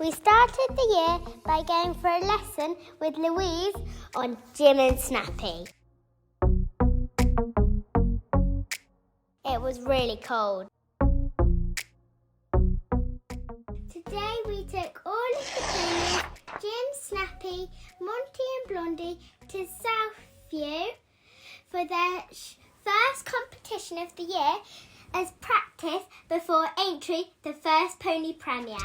We started the year by going for a lesson with Louise on Jim and Snappy. It was really cold. Today we took all of the ponies, Jim, Snappy, Monty and Blondie, to Southview for their first competition of the year as practice before Aintree, the first pony premiere.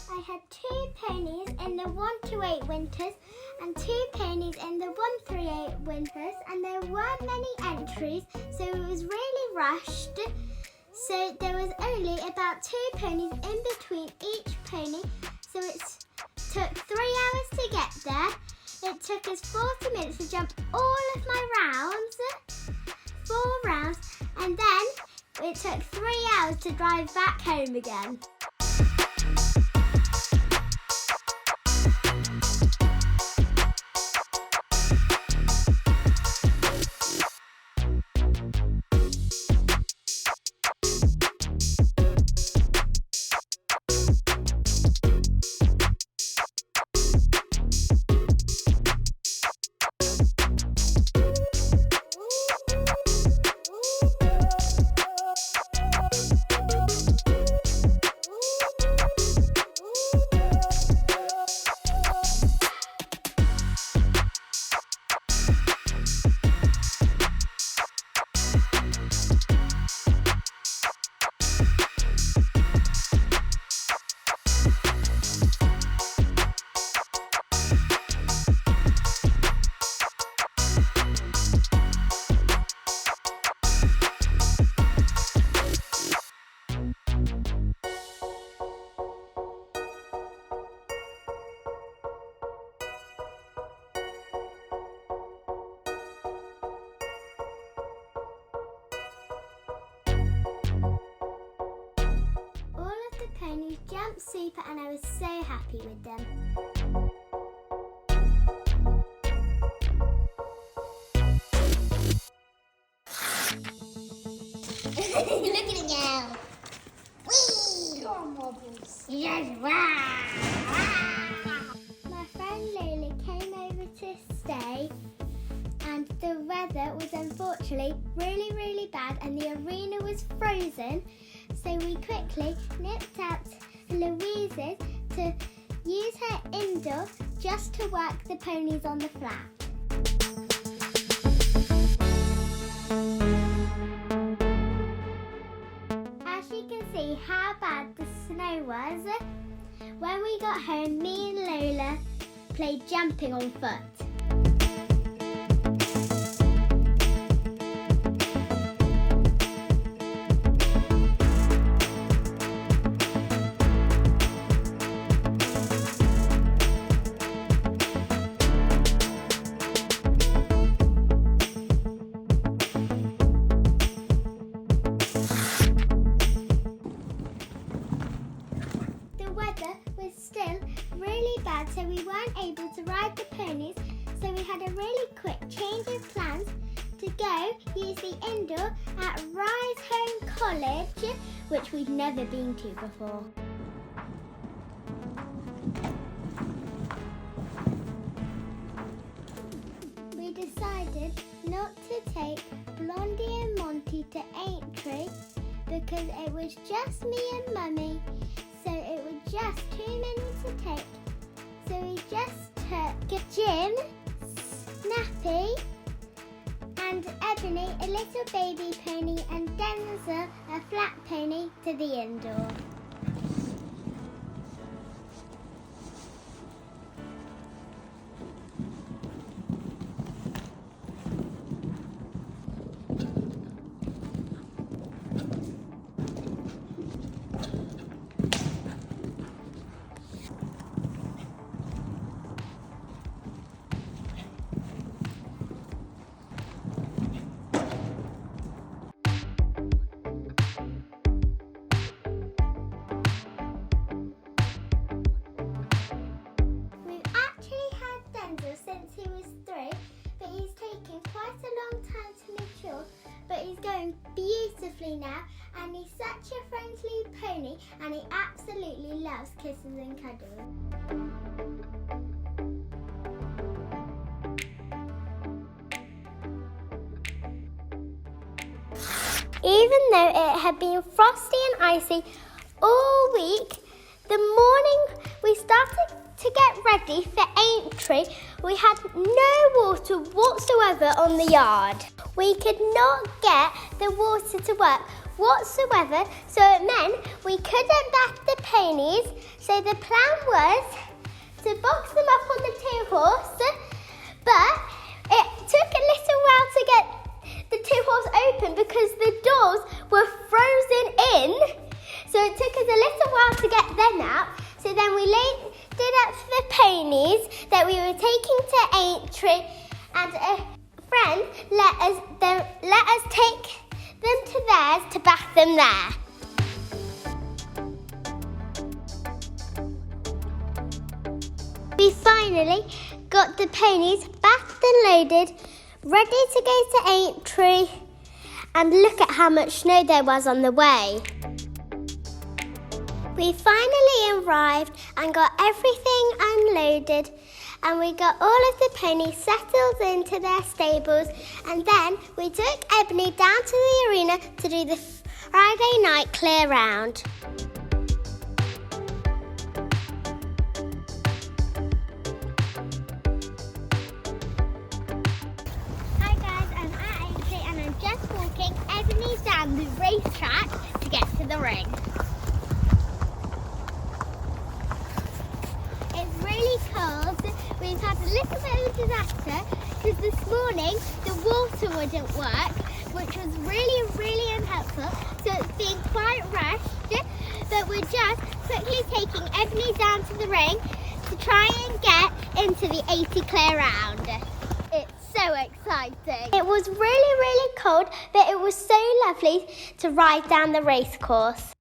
I had 2 ponies in the 1 to 8 winters and 2 ponies in the 1 through 8 winters, and there weren't many entries, so it was really rushed. So there was only about 2 ponies in between each pony, so it took 3 hours to get there. It took us 40 minutes to jump all of my rounds, 4 rounds, and then it took 3 hours to drive back home again. Ponies jumped super and I was so happy with them. Look at it go! Whee! Go on, Wobbles! Yes, wow! My friend Lily came over to stay, and the weather was unfortunately really bad and the arena was frozen. So we quickly nipped out Louise's to use her indoor just to work the ponies on the flat. As you can see how bad the snow was, when we got home, me and Lola played jumping on foot. So we weren't able to ride the ponies, so we had a really quick change of plans to go use the indoor at Rise Home College, which we'd never been to before. We decided not to take Blondie and Monty to Aintree because it was just me and Mummy, so it was just too many to take. So we just took Jim, Snappy and Ebony, a little baby pony, and Denzel, a flat pony, to the indoor. Snappy now, and he's such a friendly pony, and he absolutely loves kisses and cuddles. Even though it had been frosty and icy all week, the morning we started to get ready for Aintree, we had no water whatsoever on the yard. We could not get the water to work whatsoever, so it meant we couldn't bath the ponies. So the plan was to box them up on the 2-horse, but it took a little while to get the 2-horse open because the doors were frozen in. So it took us a little while to get them out. So then we did up the ponies that we were taking to Aintree, and a friend let us take them to theirs to bath them there. We finally got the ponies bathed and loaded, ready to go to Aintree, and look at how much snow there was on the way. We finally arrived and got everything unloaded, and we got all of the ponies settled into their stables, and then we took Ebony down to the arena to do the Friday night clear round. Hi guys, I'm at Aintree and I'm just walking Ebony down the racetrack to get to the ring. It's really cold. We've had a little bit of a disaster because this morning the water wouldn't work, which was really unhelpful. So it's been quite rushed, but we're just quickly taking Ebony down to the ring to try and get into the 80 clear round. It's so exciting. It was really cold, but it was so lovely to ride down the race course.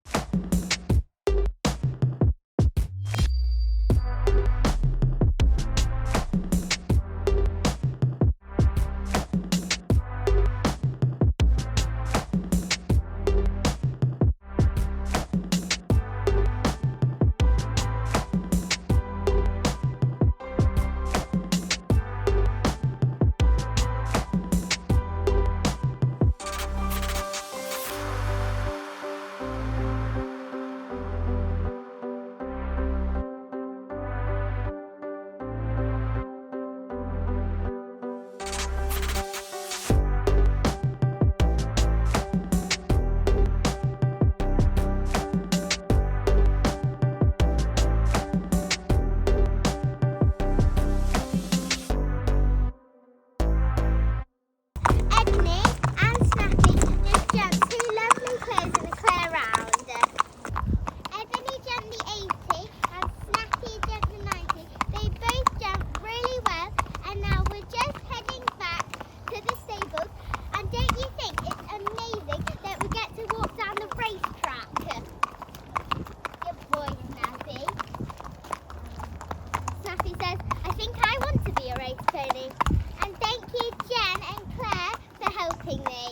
And thank you, Jen and Claire, for helping me.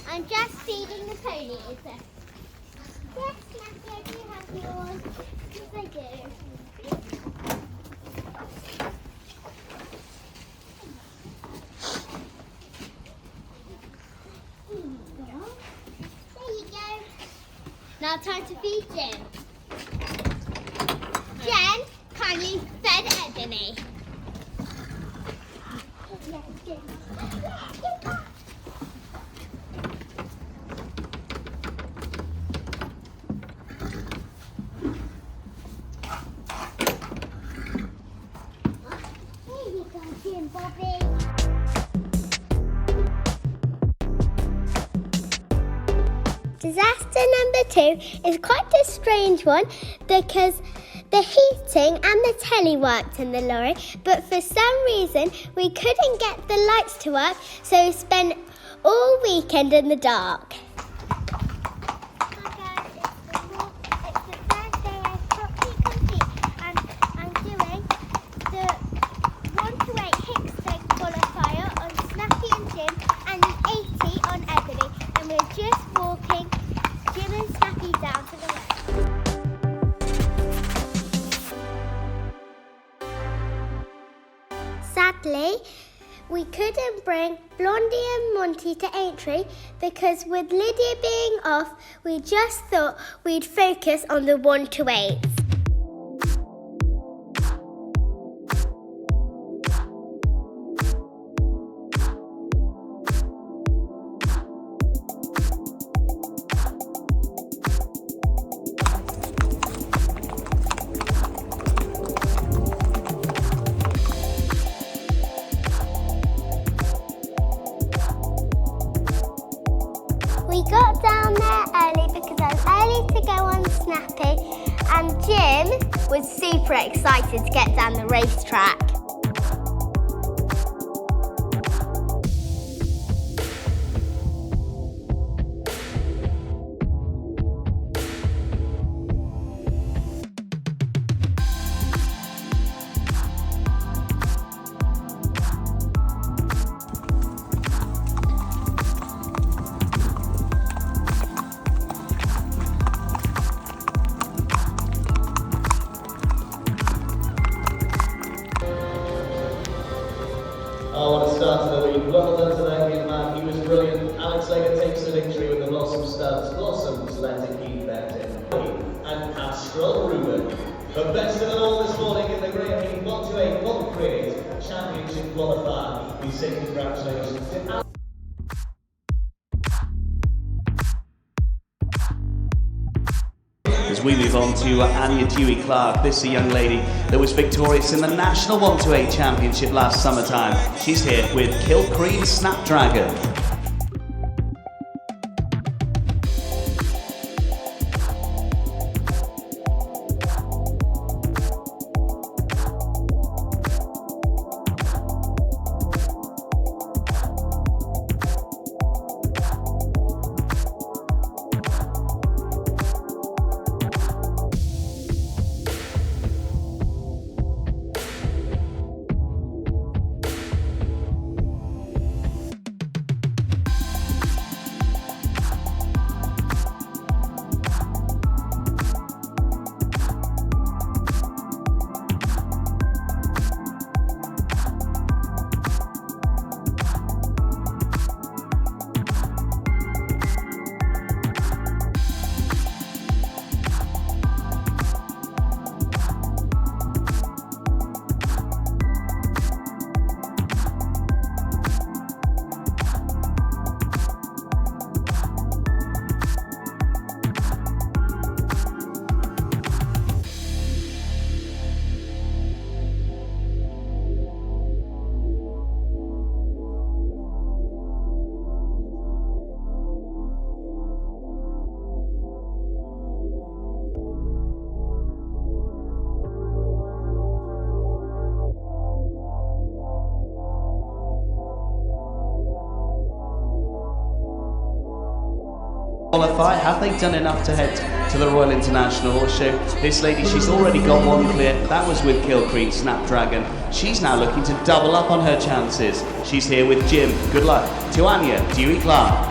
I'm just feeding the ponies. Yes, Snappy, do you have yours? Yes, I do. There you go. Now time to feed Jen. Jen, kindly fed Ebony. Disaster number 2 is quite a strange one because the heating and the telly worked in the lorry, but for some reason we couldn't get the lights to work, so we spent all weekend in the dark. Hi guys, it's the first day I've properly compete, and I'm doing the 1 to 8 Hickstone qualifier on Snappy and Jim and the 80 on Ebony, and sadly, we couldn't bring Blondie and Monty to Aintree because with Lydia being off, we just thought we'd focus on the 1 to 8s. We got down there early because I was early to go on Snappy, and Jim was super excited to get down the racetrack. Oh, what a start to the week. Well done to that young man. He was brilliant. Alex Lager takes the victory with the Blossom studs. Blossoms let it keep betting. And Astral Ruben. But better than all this morning in the Great Heat 1 to 8 1 Create Championship qualifier. We say congratulations to Alex. As we move on to Anya Dewey-Clark, this is a young lady that was victorious in the National 1 to 8 Championship last summertime. She's here with Kilcreen Snapdragon. Qualify. Have they done enough to head to the Royal International Horse Show? This lady, she's already got one clear. That was with Kilcreen Snapdragon. She's now looking to double up on her chances. She's here with Jim. Good luck to Anya Dewey-Clark.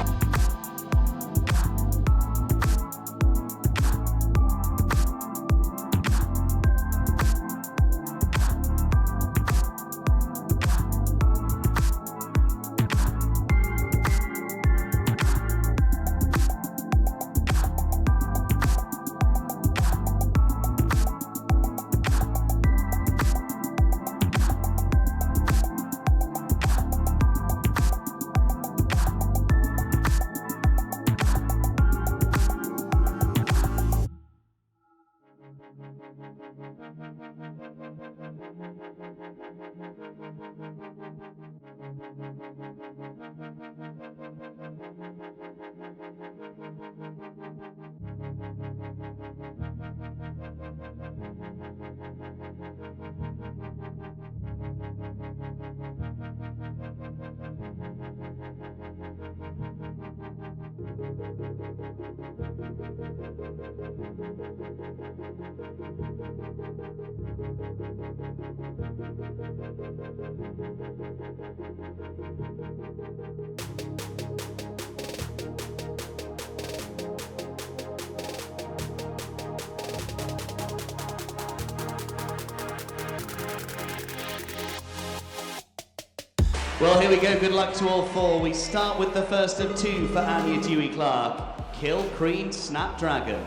Well, here we go. Good luck to all four. We start with the first of two for Anya Dewey-Clark. Kill Creed Snapdragon.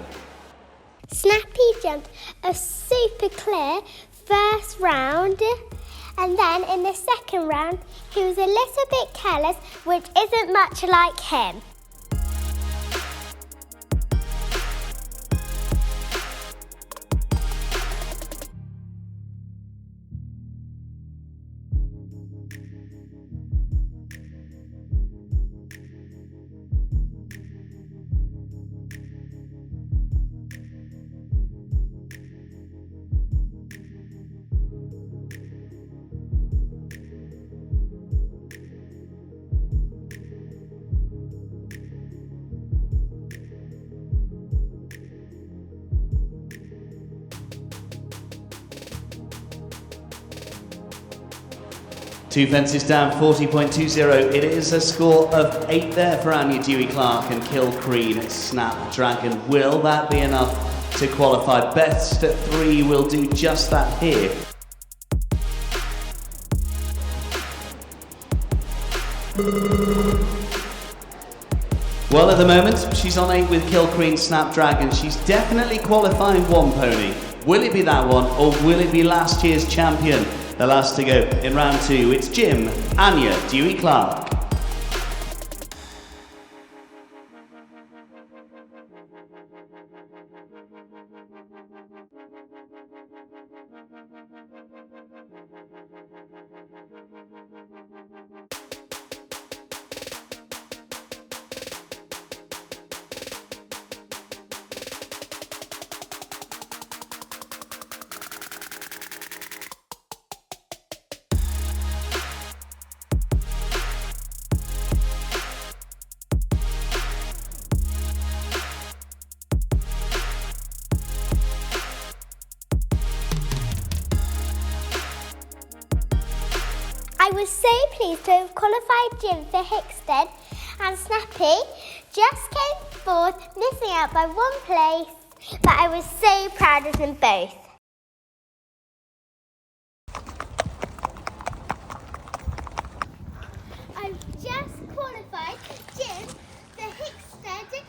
Snappy jumped a super clear first round, and then in the second round he was a little bit careless, which isn't much like him. Two fences down, 40.20. It is a score of 8 there for Anya Dewey-Clark and Kill Creed Snapdragon. Will that be enough to qualify? Best at 3 will do just that here. Well, at the moment, she's on 8 with Kill Creed Snapdragon. She's definitely qualifying one pony. Will it be that one, or will it be last year's champion? The last to go in round 2, it's Jim, Anya Dewey-Clark. I was so pleased to have qualified Jim for Hickstead, and Snappy just came fourth, missing out by 1 place, but I was so proud of them both. I've just qualified Jim for Hickstead.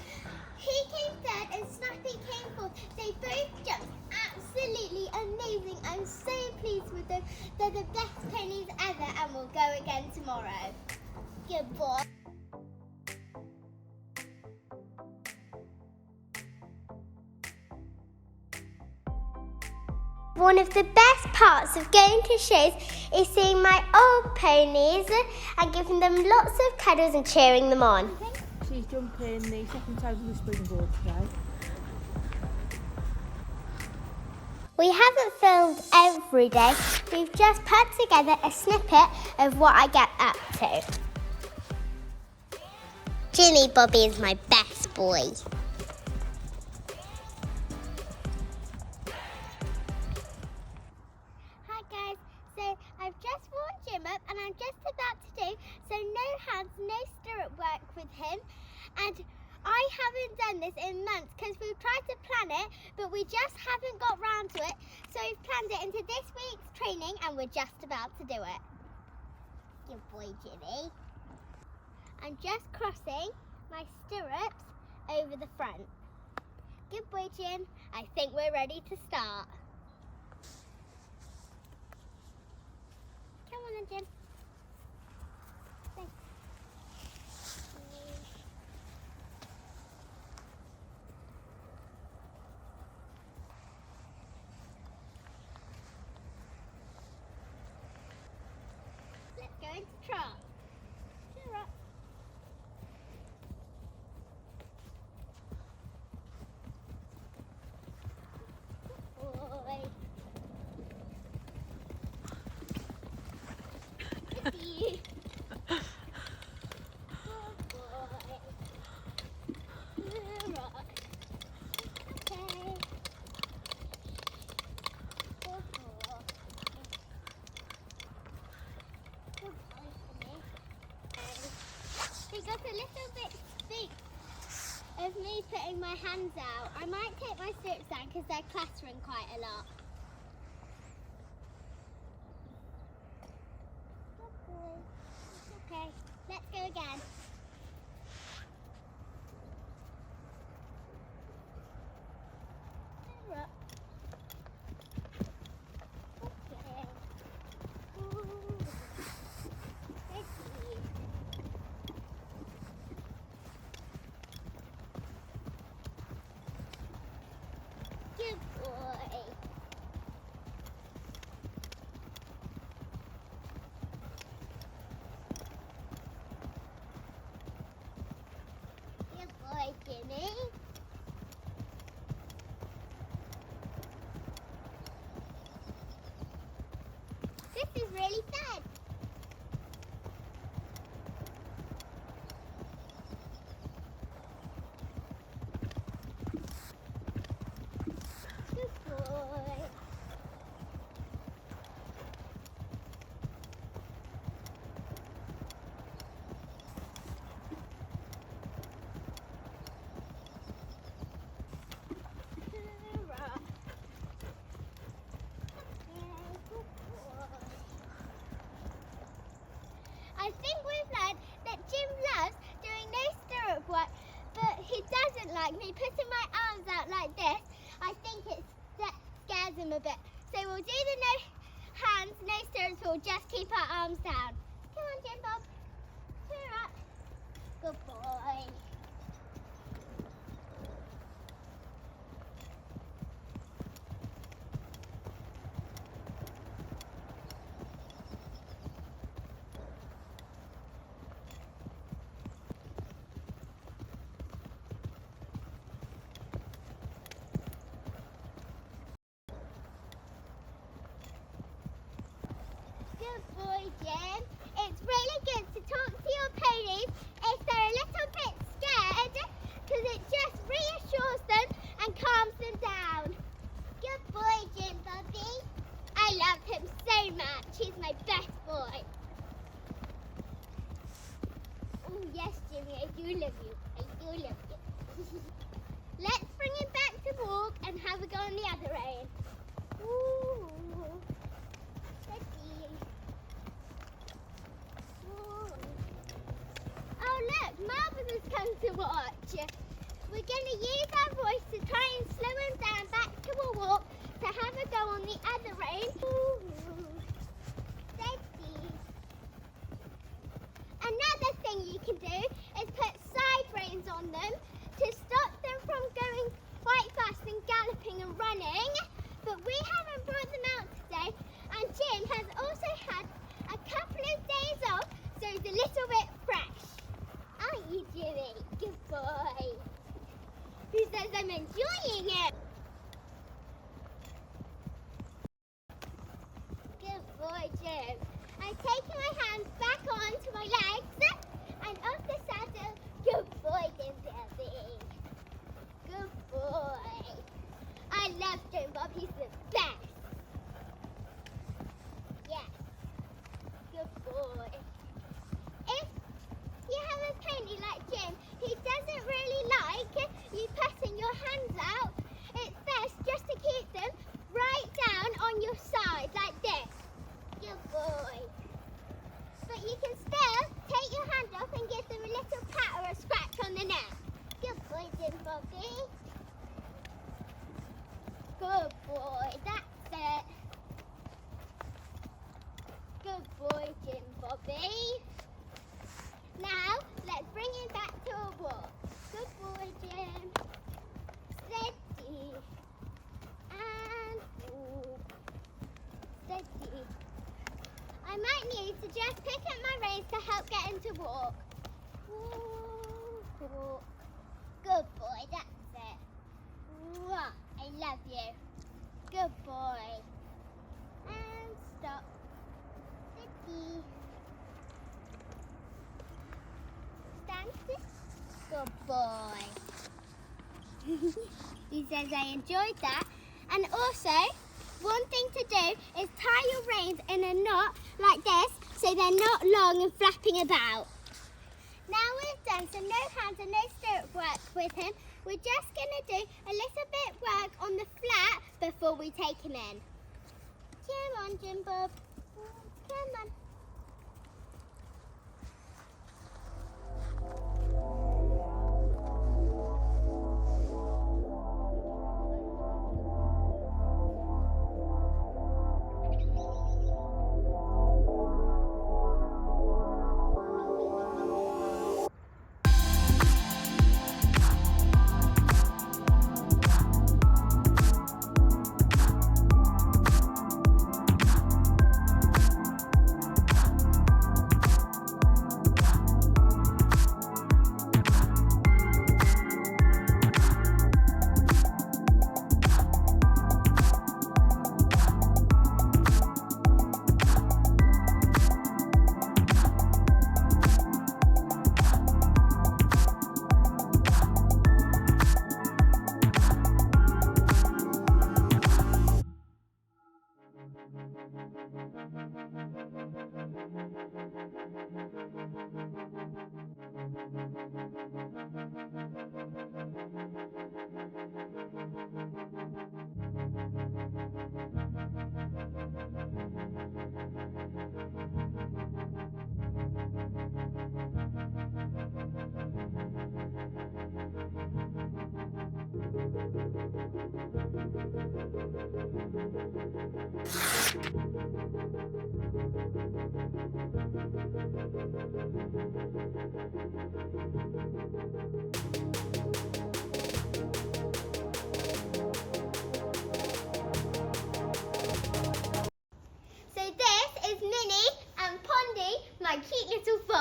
He came third and Snappy came fourth. They both jumped absolutely amazing. I'm so pleased with them. They're the best ponies ever, and we'll go again tomorrow. Good boy. One of the best parts of going to shows is seeing my old ponies and giving them lots of cuddles and cheering them on. She's jumping the second time of the springboard today. We haven't filmed every day. We've just put together a snippet of what I get up to. Jimmy Bobby is my best boy. Hi guys, so I've just warmed Jim up and I'm just about to do so no hands, no stirrup work with him, and I haven't done this in months because we've tried to plan it, but we just haven't got round to it. So we've planned it into this week's training and we're just about to do it. Good boy, Jimmy. I'm just crossing my stirrups over the front. Good boy, Jim. I think we're ready to start. Come on then, Jim. Thanks. Let's go into trot. Cheer up. Boy. Kitty. Good boy. Cheer up. Okay. Good boy. He got a little bit spooked of me putting my hands out. I might take my stirrups down because they're clattering quite a lot. Good boy. again. Stirrup. Okay. Ooh. Ready. Good boy. Good boy, Jimmy. This is really fun. Good boy. Stirrup. Yeah, good boy. I think we've learned that Jim loves doing no stirrup work, but he doesn't like me putting my arms out like this. I think that scares him a bit. So we'll do the no hands, no stirrups, we'll just keep our arms down. Come on, Jim Bob. Cheer up. Good boy. Good boy, Jim. It's really good to talk to your ponies if they're a little bit scared, because it just reassures them and calms them down. Good boy, Jim Bobby. I love him so much. He's my best boy. Oh, yes, Jimmy, I do love you. I do love you. Let's bring him back to walk and have a go on the other end. Ooh. Ready. Ooh. Oh, look, Marvin has come to watch. We're going to use our voice to try and slow him down back to a walk to have a go on the other end. Ooh. Steady. Another thing you can do is put side reins on them to stop them from going quite fast and galloping and running. But we haven't brought them out today, and Jim has also had a couple of days off, so he's a little bit fresh. Aren't you, Jimmy? Good boy. Who says I'm enjoying it? Good boy, Jim. I'm taking my hands back onto my legs and off the saddle. Good boy, Jim Bobby. Good boy. I love Jim Bob. He's the best. Yes. Good boy. If you have a pony like Jim, he doesn't really like you putting your hands out. It's best just to keep them right down on your side like this. Good boy. But you can still take your hand off and give them a little pat or a scratch on the neck. Good boy, Jim Bobby. Good boy, that's it. Good boy, Jim Bobby. Now, let's bring him back to a walk. Good boy, Jim. Steady. And walk. Steady. I might need to just pick up my reins to help get him to walk. Walk. Good boy, that's it. Right, I love you. Good boy. And stop. Steady. Stand still. Good boy. He says I enjoyed that. And also, one thing to do is tie your reins in a knot like this so they're not long and flapping about. Now we've done some no hands and no stirrup work with him, we're just going to do a little bit work on the flat before we take him in. Come on, Jim Bob. Come on.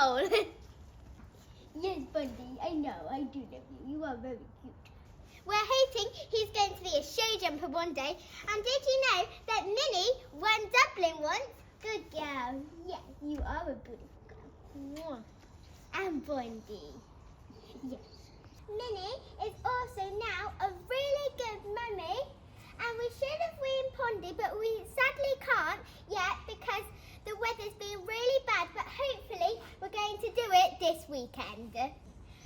bowl. Yes, Blondie, I know, I do love you. You are very cute. We're hoping he's going to be a show jumper one day. And did you know that Minnie won Dublin once? Good girl. Yes, you are a beautiful girl. And Blondie. Yes. Minnie is also now a really good mummy. And we should have weaned Ponies, but we sadly can't yet because the weather's been really bad. But hopefully we're going to do it this weekend.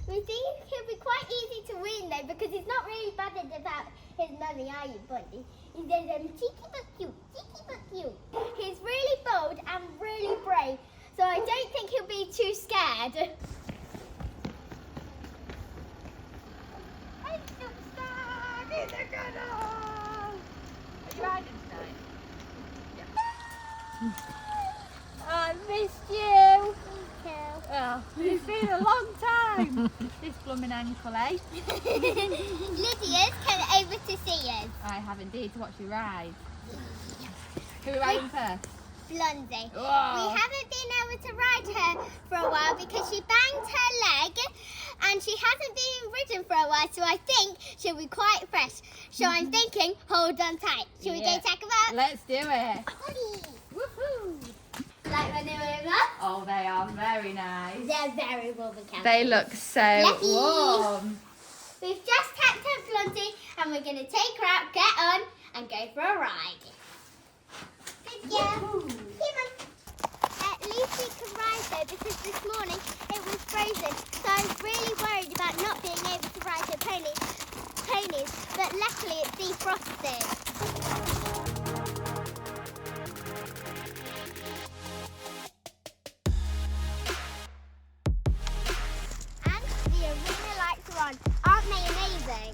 We think he'll be quite easy to wean though because he's not really bothered about his mummy, are you, Blondie? He says, cheeky but cute, cheeky but cute. He's really bold and really brave, so I don't think he'll be too scared. Hey, superstar! Here's a good one! Are you riding tonight? I missed you! Oh, it's been a long time. This blooming ankle, eh? Lydia's come over to see us. I have indeed, to watch you ride. Who are we riding first? Blondie. Whoa. We haven't been able to ride her for a while because she banged her leg and she hasn't been ridden for a while, so I think she'll be quite fresh. So I'm thinking, hold on tight. Shall we go check them out? Let's do it. Woohoo! Like when they were over? Oh, they are very nice. They're very warm and comfy. They look so Lucky. warm. We've just tapped up Blondie and we're going to take her out, get on and go for a ride. Good girl. Come on. At least we can ride though because this morning it was frozen. So I was really worried about not being able to ride her ponies. But luckily it's defrosted. And the arena lights are on. Aren't they amazing?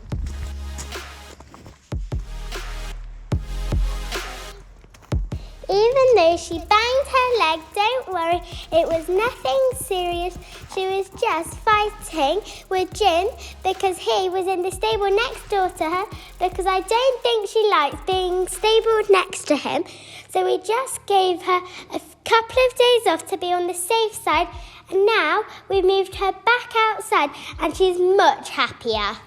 Even though she banged her leg, don't worry, it was nothing serious. She was just fighting with Jim because he was in the stable next door to her because I don't think she likes being stabled next to him. So we just gave her a couple of days off to be on the safe side and now we moved her back outside and she's much happier.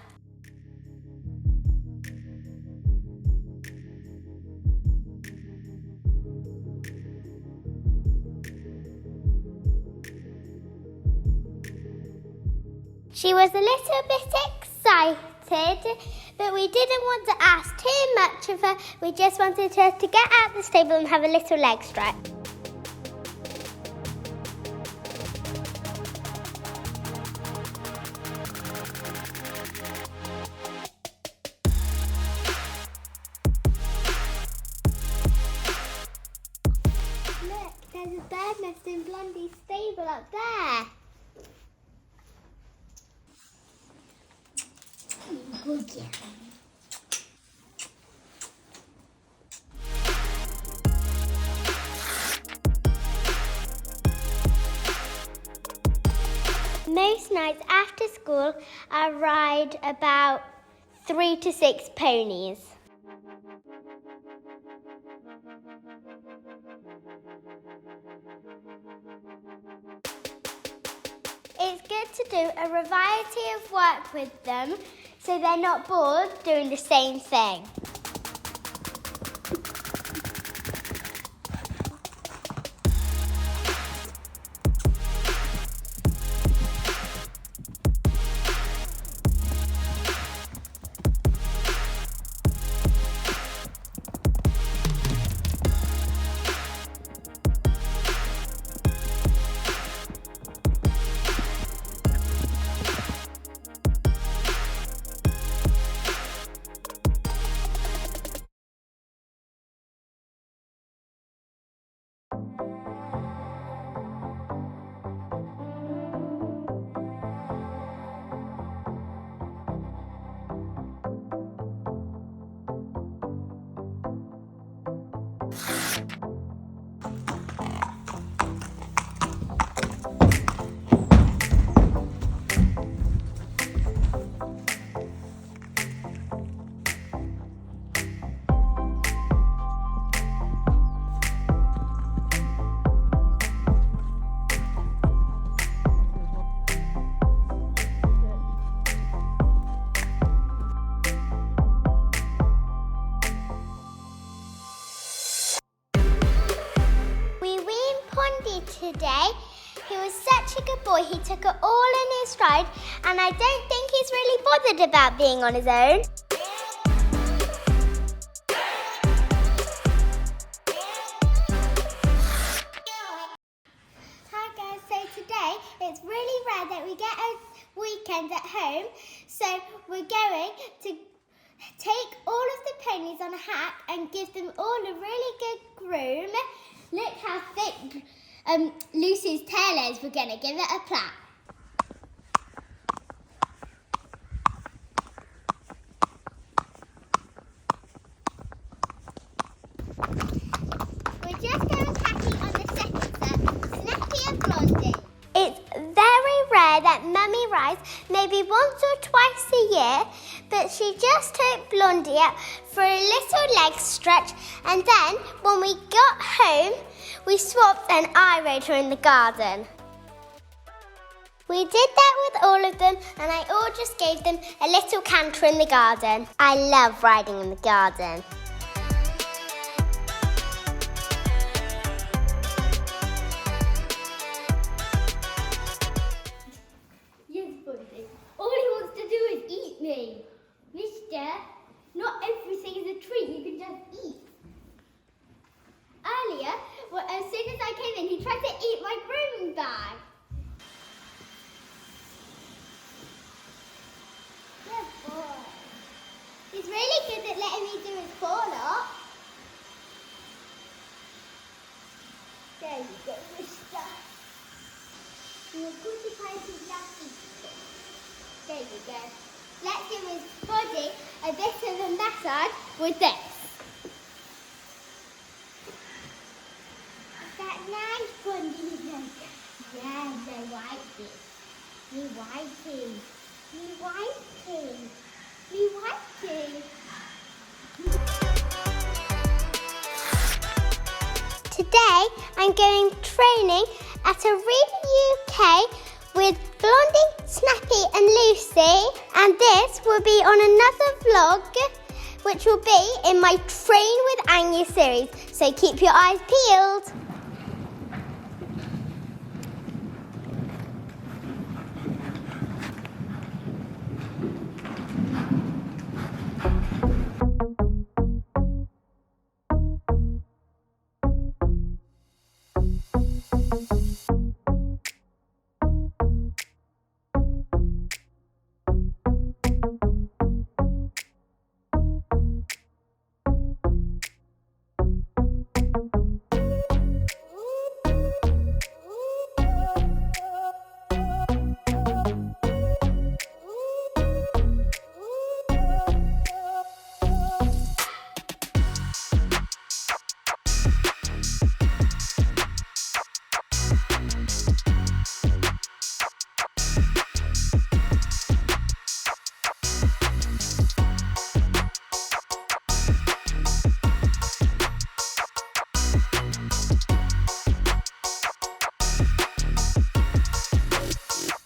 She was a little bit excited, but we didn't want to ask too much of her. We just wanted her to get out the stable and have a little leg stretch. Look, there's a bird nest in Blondie's stable up there. Good girl. Most nights after school, I ride about 3 to 6 ponies. It's good to do a variety of work with them so they're not bored doing the same thing. boy, he took it all in his stride, and I don't think he's really bothered about being on his own. Hi guys, so today it's really rare that we get a weekend at home, so we're going to take all of the ponies on a hack and give them all a really good groom. Look how thick Lucy's tail is. We're going to give it a plait. We're just going tacky on the second set, Snappy and Blondie. It's very rare that Mummy rides maybe once or twice a year, but she just took Blondie out for a little leg stretch, and then when we got home, we swapped and I rode her in the garden. We did that with all of them, and I all just gave them a little canter in the garden. I love riding in the garden. Yes, Blondie. All he wants to do is eat me. Mister, not everything is a treat you can just eat. Earlier, as soon as I came in, he tried to eat my grooming bag. Good boy. He's really good at letting me do his paw up. There you go, mister. You're good to try to just eat it. There you go. Let's give his body a bit of a massage with this. Is that nice, Blondie? Yeah, they like it. We wiping. We wiping. We wiping. Today, I'm going training at a Real UK with Blondie, Snappy and Lucy, and this will be on another vlog which will be in my Train with Anya series, so keep your eyes peeled.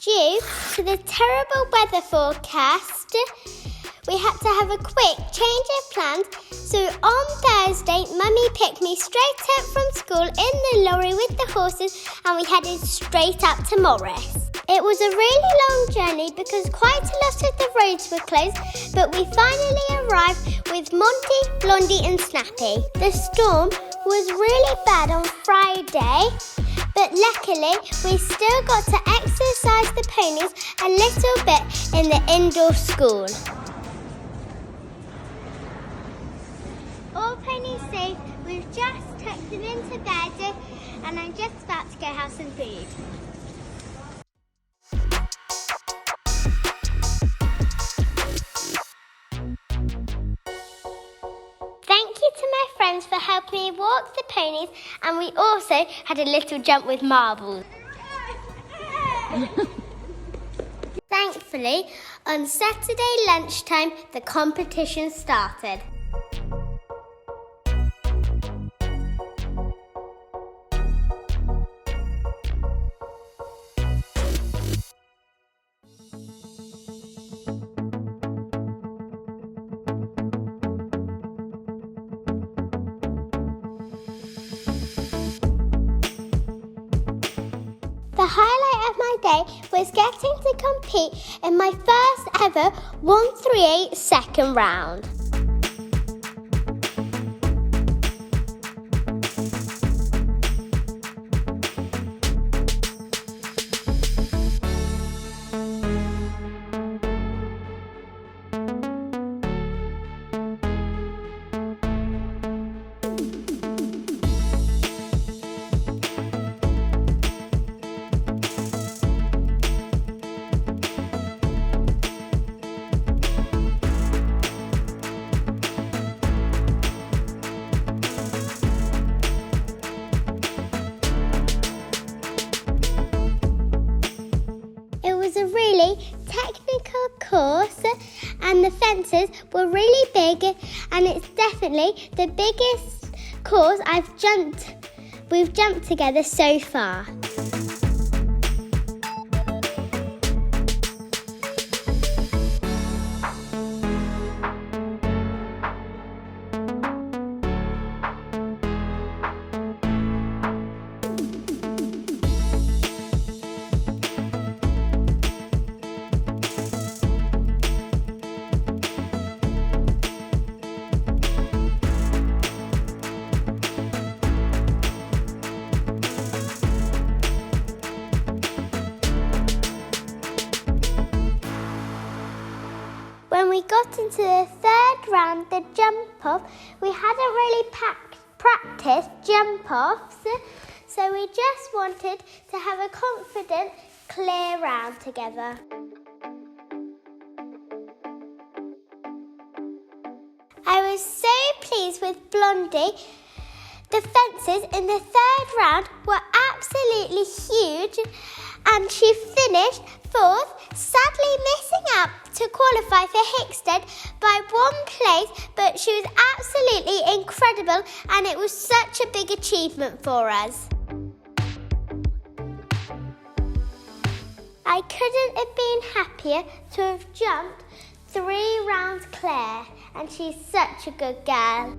Due to the terrible weather forecast, we had to have a quick change of plans. So on Thursday, Mummy picked me straight up from school in the lorry with the horses, and we headed straight up to Morris. It was a really long journey because quite a lot of the roads were closed, but we finally arrived with Monty, Blondie and Snappy. The storm was really bad on Friday, but luckily we still got to exercise the ponies a little bit in the indoor school. All ponies safe, we've just tucked them into bed and I'm just about to go have some food. Thank you to my friends for helping me walk the ponies, and we also had a little jump with marbles. Thankfully, on Saturday lunchtime, the competition started. The highlight of my my day was getting to compete in my first ever 138 second round. It was a really technical course and the fences were really big, and it's definitely the biggest course we've jumped together so far. When we got into the third round, the jump off, we hadn't really practiced jump offs, so we just wanted to have a confident, clear round together. I was so pleased with Blondie. The fences in the third round were absolutely huge, and she finished fourth, sadly missing out to qualify for Hickstead by 1 place, but she was absolutely incredible and it was such a big achievement for us. I couldn't have been happier to have jumped 3 rounds clear, and she's such a good girl.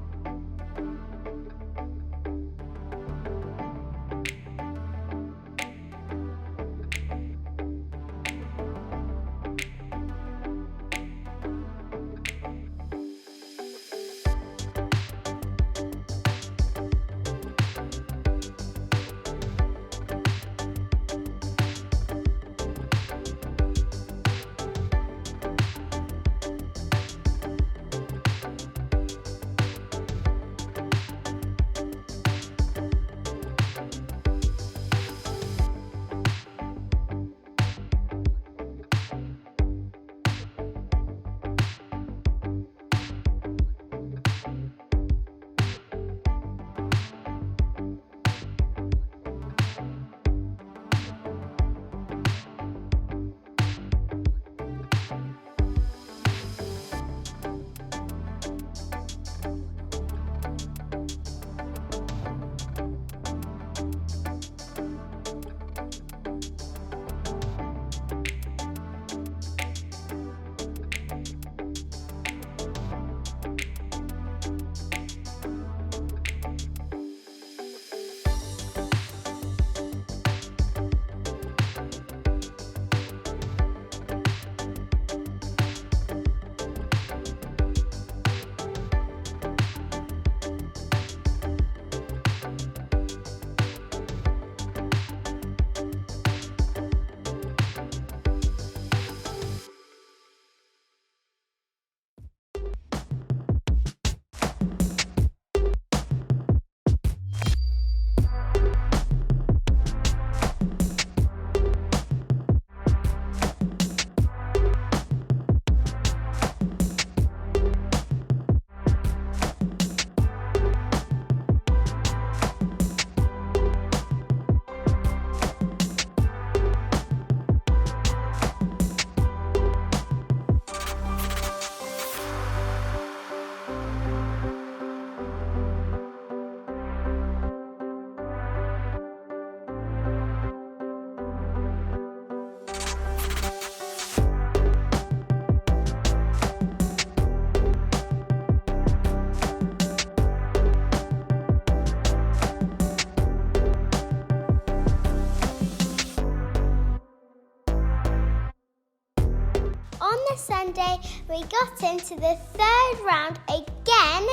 the Sunday, we got into the third round again,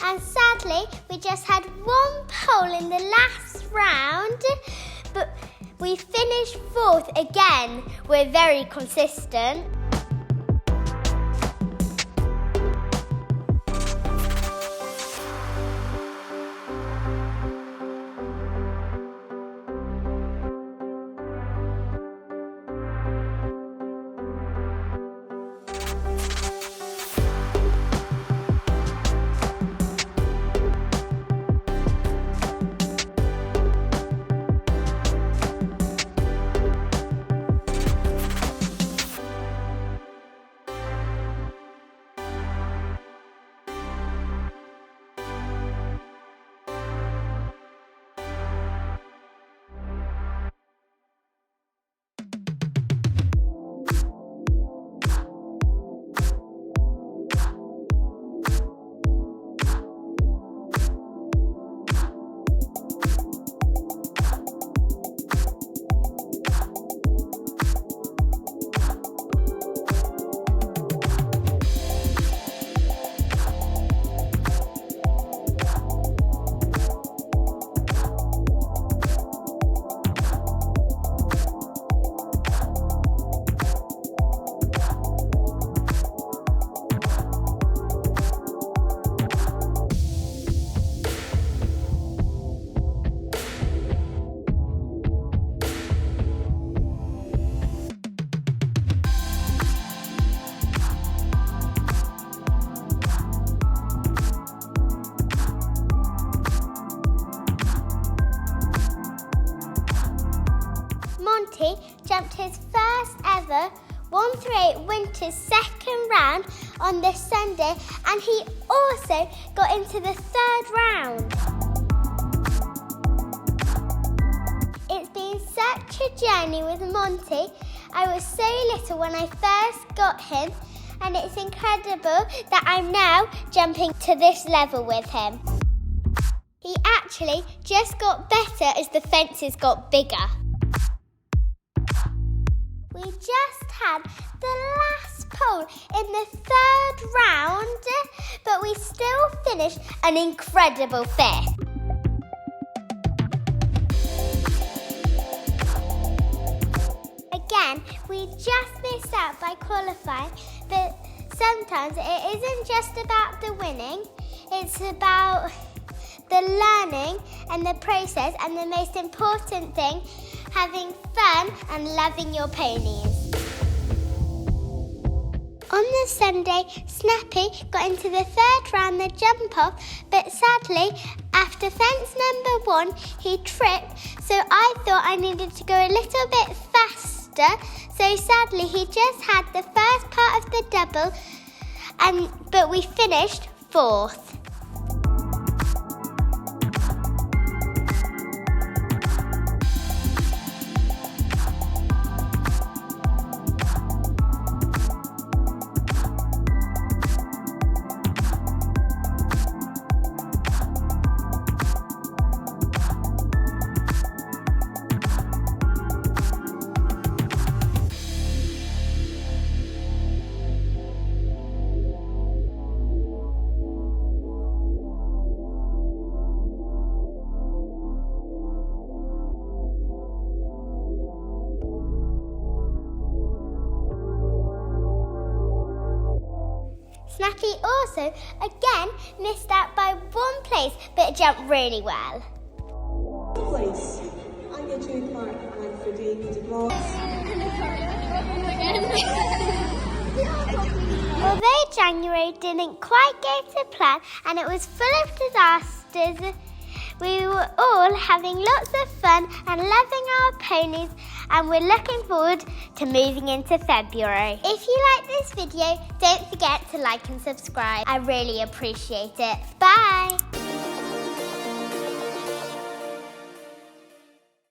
and sadly, we just had one pole in the last round, but we finished fourth again. We're very consistent. Jumped his first ever 138 Winters second round on this Sunday, and he also got into the third round. It's been such a journey with Monty. I was so little when I first got him, and it's incredible that I'm now jumping to this level with him. He actually just got better as the fences got bigger. We just had the last pole in the third round, but we still finished an incredible fifth. Again, we just missed out by qualifying, but sometimes it isn't just about the winning, it's about the learning and the process, and the most important thing, having fun and loving your ponies. On the Sunday, Snappy got into the third round, the jump off, but sadly, after fence number 1, he tripped, so I thought I needed to go a little bit faster, so sadly he just had the first part of the double, but we finished 4th. Snappy also, again, missed out by 1 place, but jumped really well. Place. I'm your June Clark and for David DeVos. Although January didn't quite go to plan and it was full of disasters, we were all having lots of fun and loving our ponies, and we're looking forward to moving into February. If you like this video, don't forget to like and subscribe. I really appreciate it. Bye!